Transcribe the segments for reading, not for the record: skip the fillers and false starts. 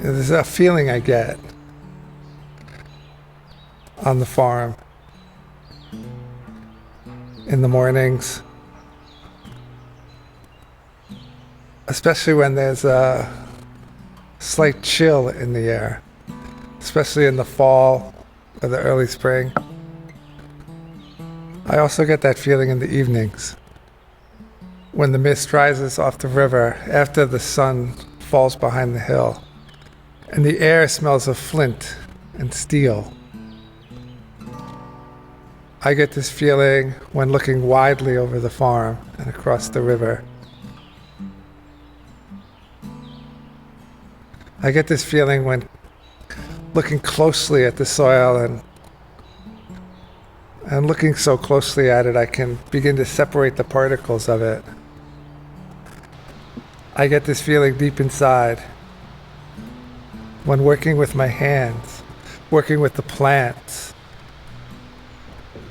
There's a feeling I get on the farm in the mornings, especially when there's a slight chill in the air, especially in the fall or the early spring. I also get that feeling in the evenings when the mist rises off the river after the sun falls behind the hill and the air smells of flint and steel. I get this feeling when looking widely over the farm and across the river. I get this feeling when looking closely at the soil and looking so closely at it, I can begin to separate the particles of it. I get this feeling deep inside when working with my hands, working with the plants.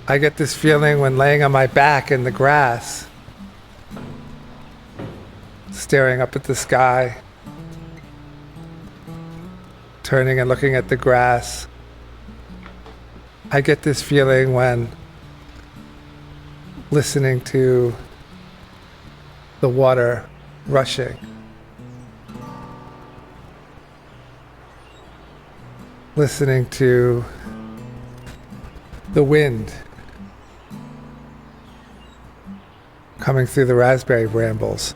I get this feeling when laying on my back in the grass, staring up at the sky, turning and looking at the grass. I get this feeling when listening to the water rushing, listening to the wind coming through the raspberry brambles.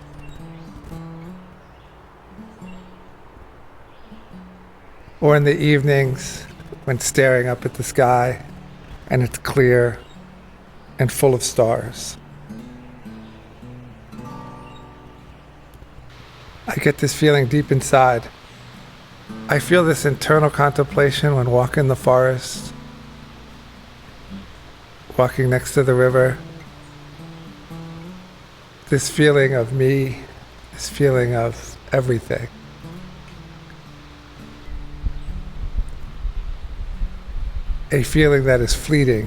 Or in the evenings when staring up at the sky and it's clear and full of stars. I get this feeling deep inside. I feel this internal contemplation when walking the forest, walking next to the river. This feeling of me, this feeling of everything. A feeling that is fleeting.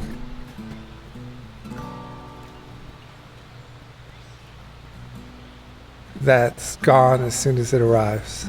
That's gone as soon as it arrives.